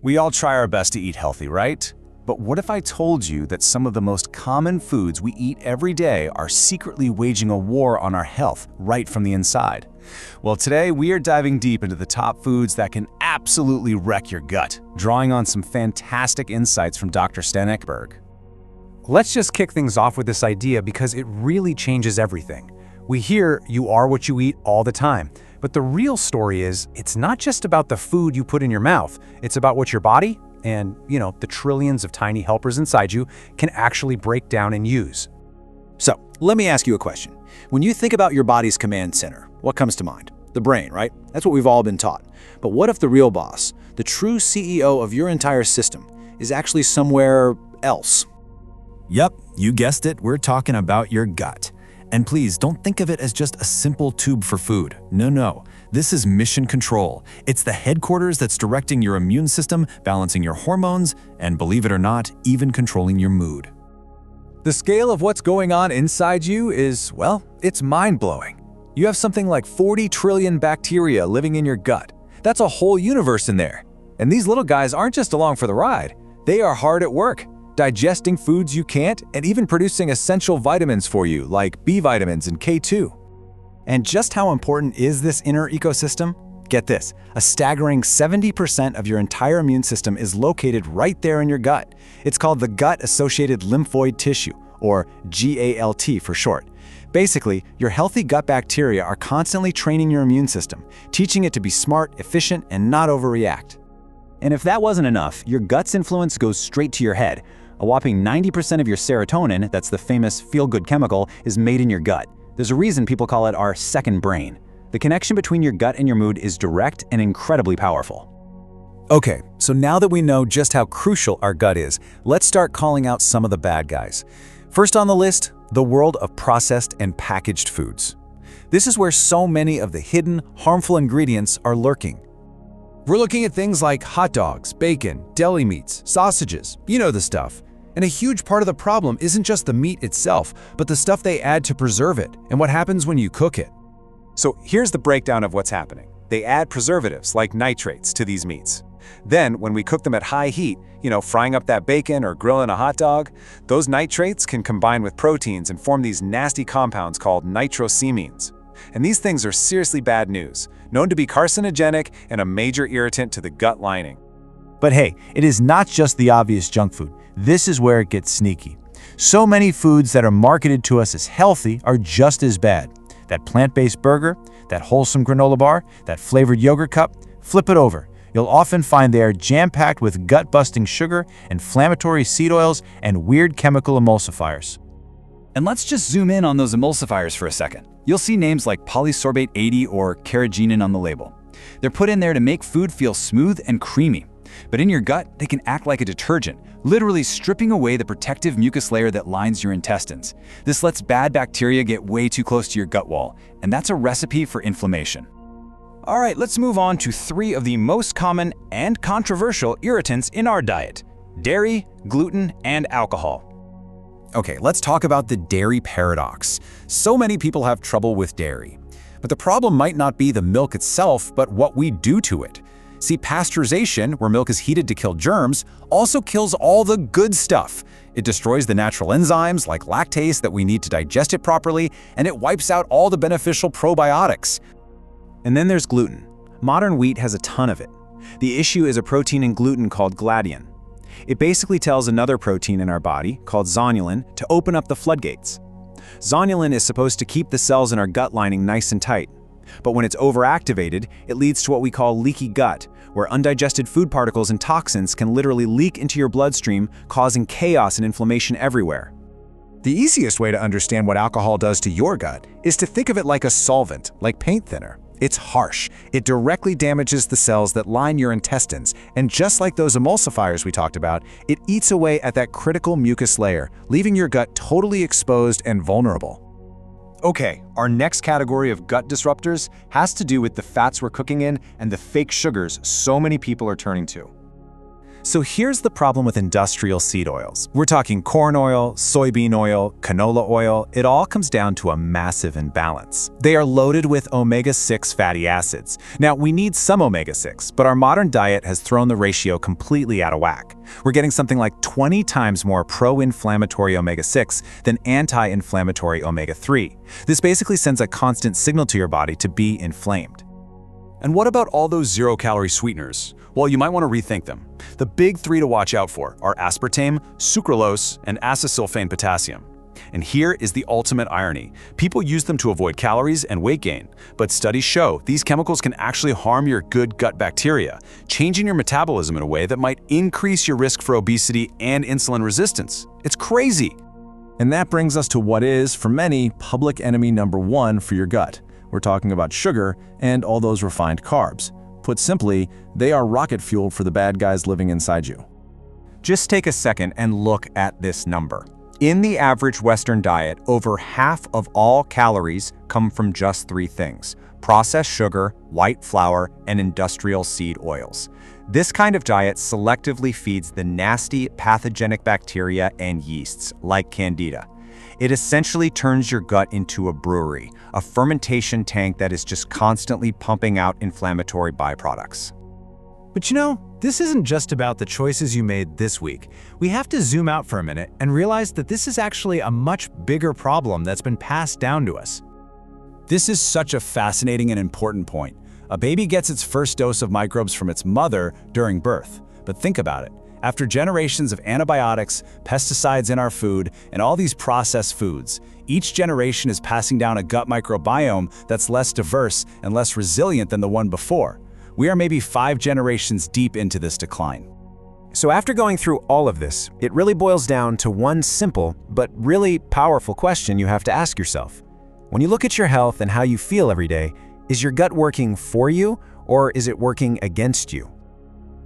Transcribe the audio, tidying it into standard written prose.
We all try our best to eat healthy, right? But what if I told you that some of the most common foods we eat every day are secretly waging a war on our health right from the inside? Well, today we are diving deep into the top foods that can absolutely wreck your gut, drawing on some fantastic insights from Dr. Sten Ekberg. Let's just kick things off with this idea because it really changes everything. We hear you are what you eat all the time, but the real story is it's not just about the food you put in your mouth, it's about what your body and, the trillions of tiny helpers inside you can actually break down and use. So, let me ask you a question. When you think about your body's command center, what comes to mind? The brain, right? That's what we've all been taught. But what if the real boss, the true CEO of your entire system, is actually somewhere else? Yep, you guessed it, we're talking about your gut. And please, don't think of it as just a simple tube for food. No. This is mission control. It's the headquarters that's directing your immune system, balancing your hormones, and believe it or not, even controlling your mood. The scale of what's going on inside you is, well, it's mind-blowing. You have something like 40 trillion bacteria living in your gut. That's a whole universe in there. And these little guys aren't just along for the ride. They are hard at work, digesting foods you can't, and even producing essential vitamins for you, like B vitamins and K2. And just how important is this inner ecosystem? Get this, a staggering 70% of your entire immune system is located right there in your gut. It's called the gut-associated lymphoid tissue, or GALT for short. Basically, your healthy gut bacteria are constantly training your immune system, teaching it to be smart, efficient, and not overreact. And if that wasn't enough, your gut's influence goes straight to your head. A whopping 90% of your serotonin, that's the famous feel-good chemical, is made in your gut. There's a reason people call it our second brain. The connection between your gut and your mood is direct and incredibly powerful. Okay, so now that we know just how crucial our gut is, let's start calling out some of the bad guys. First on the list, the world of processed and packaged foods. This is where so many of the hidden, harmful ingredients are lurking. We're looking at things like hot dogs, bacon, deli meats, sausages, you know the stuff. And a huge part of the problem isn't just the meat itself, but the stuff they add to preserve it and what happens when you cook it. So here's the breakdown of what's happening. They add preservatives like nitrates to these meats. Then, when we cook them at high heat, frying up that bacon or grilling a hot dog, those nitrates can combine with proteins and form these nasty compounds called nitrosamines. And these things are seriously bad news, known to be carcinogenic and a major irritant to the gut lining. But hey, it is not just the obvious junk food. This is where it gets sneaky. So many foods that are marketed to us as healthy are just as bad. That plant-based burger, that wholesome granola bar, that flavored yogurt cup, flip it over. You'll often find they are jam-packed with gut-busting sugar, inflammatory seed oils, and weird chemical emulsifiers. And let's just zoom in on those emulsifiers for a second. You'll see names like polysorbate 80 or carrageenan on the label. They're put in there to make food feel smooth and creamy. But in your gut, they can act like a detergent, literally stripping away the protective mucus layer that lines your intestines. This lets bad bacteria get way too close to your gut wall, and that's a recipe for inflammation. All right, let's move on to 3 of the most common and controversial irritants in our diet: dairy, gluten, and alcohol. Okay, let's talk about the dairy paradox. So many people have trouble with dairy. But the problem might not be the milk itself, but what we do to it. See, pasteurization, where milk is heated to kill germs, also kills all the good stuff. It destroys the natural enzymes like lactase that we need to digest it properly, and it wipes out all the beneficial probiotics. And then there's gluten. Modern wheat has a ton of it. The issue is a protein in gluten called gliadin. It basically tells another protein in our body, called zonulin, to open up the floodgates. Zonulin is supposed to keep the cells in our gut lining nice and tight. But when it's overactivated, it leads to what we call leaky gut, where undigested food particles and toxins can literally leak into your bloodstream, causing chaos and inflammation everywhere. The easiest way to understand what alcohol does to your gut is to think of it like a solvent, like paint thinner. It's harsh. It directly damages the cells that line your intestines, and just like those emulsifiers we talked about, it eats away at that critical mucus layer, leaving your gut totally exposed and vulnerable. Okay, our next category of gut disruptors has to do with the fats we're cooking in and the fake sugars so many people are turning to. So here's the problem with industrial seed oils. We're talking corn oil, soybean oil, canola oil. It all comes down to a massive imbalance. They are loaded with omega-6 fatty acids. Now, we need some omega-6, but our modern diet has thrown the ratio completely out of whack. We're getting something like 20 times more pro-inflammatory omega-6 than anti-inflammatory omega-3. This basically sends a constant signal to your body to be inflamed. And what about all those zero-calorie sweeteners? Well, you might want to rethink them. The big three to watch out for are aspartame, sucralose, and acetylsulfame potassium. And here is the ultimate irony. People use them to avoid calories and weight gain, but studies show these chemicals can actually harm your good gut bacteria, changing your metabolism in a way that might increase your risk for obesity and insulin resistance. It's crazy! And that brings us to what is, for many, public enemy number one for your gut. We're talking about sugar and all those refined carbs. Put simply, they are rocket fuel for the bad guys living inside you. Just take a second and look at this number. In the average Western diet, over half of all calories come from just three things: processed sugar, white flour, and industrial seed oils. This kind of diet selectively feeds the nasty pathogenic bacteria and yeasts, like Candida. It essentially turns your gut into a brewery, a fermentation tank that is just constantly pumping out inflammatory byproducts. But you know, this isn't just about the choices you made this week. We have to zoom out for a minute and realize that this is actually a much bigger problem that's been passed down to us. This is such a fascinating and important point. A baby gets its first dose of microbes from its mother during birth. But think about it. After generations of antibiotics, pesticides in our food, and all these processed foods, each generation is passing down a gut microbiome that's less diverse and less resilient than the one before. We are maybe 5 generations deep into this decline. So after going through all of this, it really boils down to one simple but really powerful question you have to ask yourself. When you look at your health and how you feel every day, is your gut working for you or is it working against you?